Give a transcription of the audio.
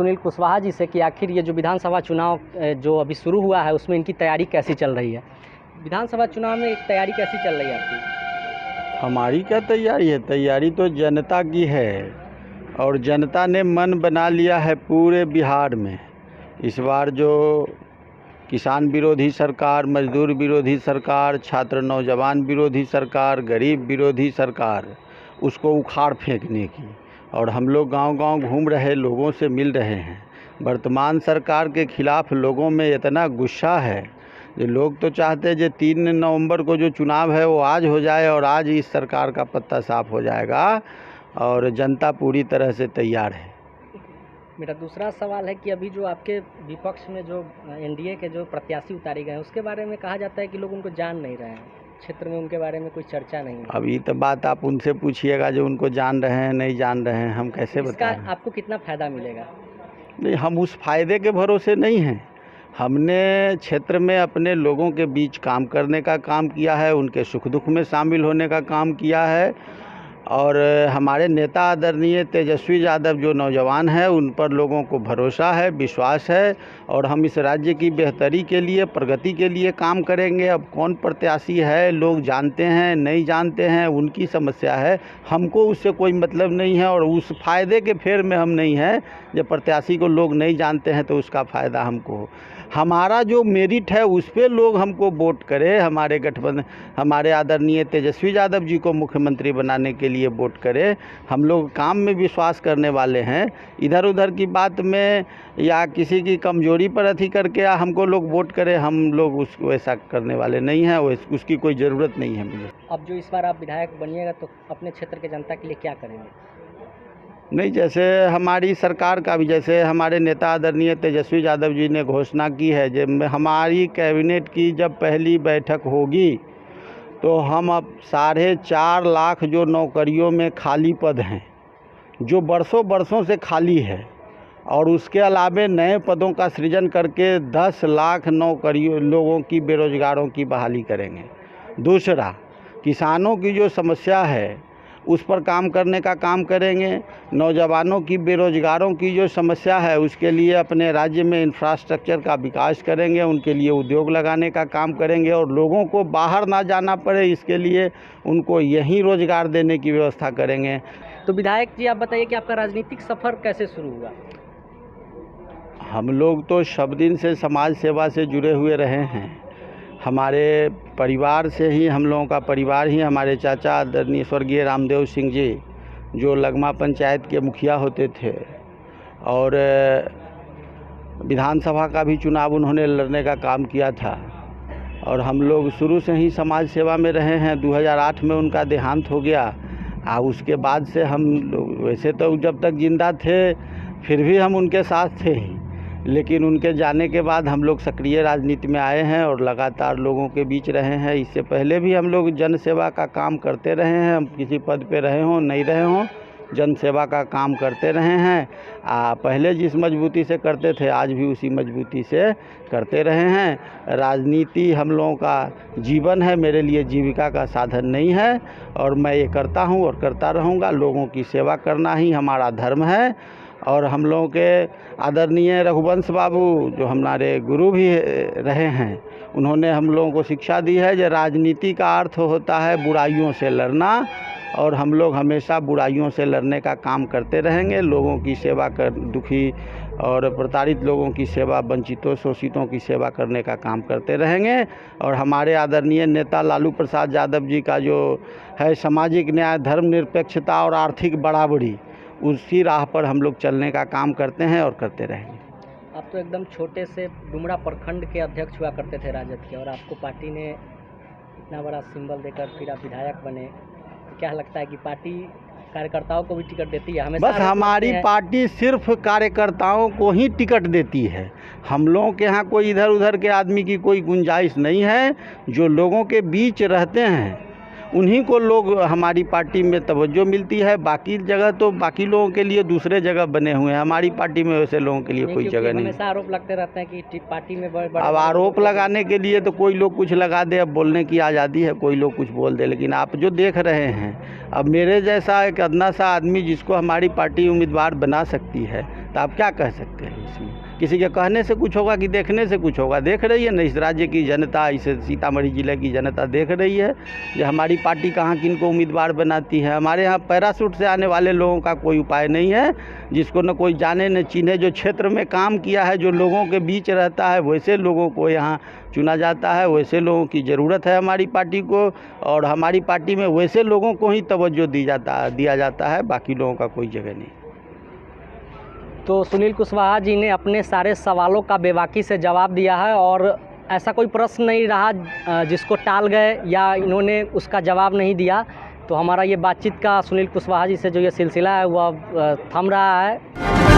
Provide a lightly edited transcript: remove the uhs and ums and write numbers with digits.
सुनील कुशवाहा जी से कि आखिर ये जो विधानसभा चुनाव जो अभी शुरू हुआ है उसमें इनकी तैयारी कैसी चल रही है। विधानसभा चुनाव में तैयारी कैसी चल रही है आपकी? हमारी क्या तैयारी है, तैयारी तो जनता की है और जनता ने मन बना लिया है पूरे बिहार में। इस बार जो किसान विरोधी सरकार, मजदूर विरोधी सरकार, छात्र नौजवान विरोधी सरकार, गरीब विरोधी सरकार, उसको उखाड़ फेंकने की। और हम लोग गांव-गांव घूम रहे, लोगों से मिल रहे हैं। वर्तमान सरकार के खिलाफ लोगों में इतना गुस्सा है जो लोग तो चाहते हैं जो 3 नवंबर को जो चुनाव है वो आज हो जाए और आज इस सरकार का पत्ता साफ हो जाएगा और जनता पूरी तरह से तैयार है। मेरा दूसरा सवाल है कि अभी जो आपके विपक्ष में जो एनडीए के जो प्रत्याशी उतारे गए हैं उसके बारे में कहा जाता है कि लोग उनको जान नहीं रहे हैं, क्षेत्र में उनके बारे में कोई चर्चा नहीं है। अब ये तो बात आप उनसे पूछिएगा जो उनको जान रहे हैं नहीं जान रहे हैं, हम कैसे बताएं? इसका आपको कितना फ़ायदा मिलेगा? नहीं, हम उस फायदे के भरोसे नहीं हैं। हमने क्षेत्र में अपने लोगों के बीच काम करने का काम किया है, उनके सुख दुख में शामिल होने का काम किया है और हमारे नेता आदरणीय तेजस्वी यादव जो नौजवान हैं उन पर लोगों को भरोसा है, विश्वास है और हम इस राज्य की बेहतरी के लिए, प्रगति के लिए काम करेंगे। अब कौन प्रत्याशी है, लोग जानते हैं नहीं जानते हैं, उनकी समस्या है, हमको उससे कोई मतलब नहीं है और उस फायदे के फेर में हम नहीं हैं। जब प्रत्याशी को लोग नहीं जानते हैं तो उसका फ़ायदा हमको हो। हमारा जो मेरिट है उस पर लोग हमको वोट करें, हमारे गठबंधन, हमारे आदरणीय तेजस्वी यादव जी को मुख्यमंत्री बनाने के लिए वोट करें। हम लोग काम में विश्वास करने वाले हैं, इधर उधर की बात में या किसी की कमजोरी पर अथी करके या हमको लोग वोट करें, हम लोग उसको ऐसा करने वाले नहीं हैं, उसकी कोई ज़रूरत नहीं है मुझे। अब जो इस बार आप विधायक बनिएगा तो अपने क्षेत्र के जनता के लिए क्या करेंगे? नहीं, जैसे हमारी सरकार का भी, जैसे हमारे नेता आदरणीय तेजस्वी यादव जी ने घोषणा की है, जब हमारी कैबिनेट की जब पहली बैठक होगी तो हम अब 4.5 लाख जो नौकरियों में खाली पद हैं, जो बरसों से खाली है, और उसके अलावे नए पदों का सृजन करके 10 लाख नौकरियों लोगों की, बेरोजगारों की बहाली करेंगे। दूसरा, किसानों की जो समस्या है उस पर काम करने का काम करेंगे। नौजवानों की, बेरोजगारों की जो समस्या है उसके लिए अपने राज्य में इंफ्रास्ट्रक्चर का विकास करेंगे, उनके लिए उद्योग लगाने का काम करेंगे और लोगों को बाहर ना जाना पड़े इसके लिए उनको यहीं रोजगार देने की व्यवस्था करेंगे। तो विधायक जी आप बताइए कि आपका राजनीतिक सफ़र कैसे शुरू हुआ? हम लोग तो सब दिन से समाज सेवा से जुड़े हुए रहे हैं। हमारे परिवार से ही, हम लोगों का परिवार ही, हमारे चाचा आदरणीय स्वर्गीय रामदेव सिंह जी जो लगमा पंचायत के मुखिया होते थे और विधानसभा का भी चुनाव उन्होंने लड़ने का काम किया था और हम लोग शुरू से ही समाज सेवा में रहे हैं। 2008 में उनका देहांत हो गया उसके बाद से हम लोग, वैसे तो जब तक जिंदा थे फिर भी हम उनके साथ थे ही, लेकिन उनके जाने के बाद हम लोग सक्रिय राजनीति में आए हैं और लगातार लोगों के बीच रहे हैं। इससे पहले भी हम लोग जन सेवा का काम करते रहे हैं, हम किसी पद पे रहे हों नहीं रहे हों, जन सेवा का काम करते रहे हैं। पहले जिस मजबूती से करते थे आज भी उसी मजबूती से करते रहे हैं। राजनीति हम लोगों का जीवन है, मेरे लिए जीविका का साधन नहीं है और मैं ये करता हूँ और करता रहूँगा। लोगों की सेवा करना ही हमारा धर्म है और हम लोगों के आदरणीय रघुवंश बाबू जो हमारे गुरु भी रहे हैं, उन्होंने हम लोगों को शिक्षा दी है कि राजनीति का अर्थ होता है बुराइयों से लड़ना और हम लोग हमेशा बुराइयों से लड़ने का काम करते रहेंगे। लोगों की सेवा कर, दुखी और प्रताड़ित लोगों की सेवा, वंचितों शोषितों की सेवा करने का काम करते रहेंगे। और हमारे आदरणीय नेता लालू प्रसाद यादव जी का जो है सामाजिक न्याय, धर्मनिरपेक्षता और आर्थिक बराबरी, उसी राह पर हम लोग चलने का काम करते हैं और करते रहेंगे। आप तो एकदम छोटे से डुमरा प्रखंड के अध्यक्ष हुआ करते थे राजद के और आपको पार्टी ने इतना बड़ा सिंबल देकर फिर आप विधायक बने, तो क्या लगता है कि पार्टी कार्यकर्ताओं को भी टिकट देती है? हमेशा बस हमारी पार्टी सिर्फ कार्यकर्ताओं को ही टिकट देती है। हम लोगों के यहाँ कोई इधर उधर के आदमी की कोई गुंजाइश नहीं है। जो लोगों के बीच रहते हैं उन्हीं को लोग हमारी पार्टी में तवज्जो मिलती है। बाकी जगह तो बाकी लोगों के लिए दूसरे जगह बने हुए हैं, हमारी पार्टी में वैसे लोगों के लिए कोई जगह नहीं। हमेशा आरोप लगते रहते हैं कि पार्टी में अब आरोप लगाने के लिए तो कोई लोग कुछ लगा दे, अब बोलने की आज़ादी है, कोई लोग कुछ बोल दे। लेकिन आप जो देख रहे हैं, अब मेरे जैसा एक अदना सा आदमी जिसको हमारी पार्टी उम्मीदवार बना सकती है, तो आप क्या कह सकते हैं इसमें? किसी के कहने से कुछ होगा कि देखने से कुछ होगा? देख रही है ना इस राज्य की जनता, इस सीतामढ़ी ज़िले की जनता देख रही है कि हमारी पार्टी कहाँ किन को उम्मीदवार बनाती है। हमारे यहाँ पैराशूट से आने वाले लोगों का कोई उपाय नहीं है, जिसको न कोई जाने न चिन्हे, जो क्षेत्र में काम किया है, जो लोगों के बीच रहता है, वैसे लोगों को यहाँ चुना जाता है। वैसे लोगों की ज़रूरत है हमारी पार्टी को, और हमारी पार्टी में वैसे लोगों को ही तवज्जो दिया जाता है, बाकी लोगों का कोई जगह नहीं। तो सुनील कुशवाहा जी ने अपने सारे सवालों का बेबाकी से जवाब दिया है, और ऐसा कोई प्रश्न नहीं रहा जिसको टाल गए या इन्होंने उसका जवाब नहीं दिया। तो हमारा ये बातचीत का सुनील कुशवाहा जी से जो ये सिलसिला है वह थम रहा है।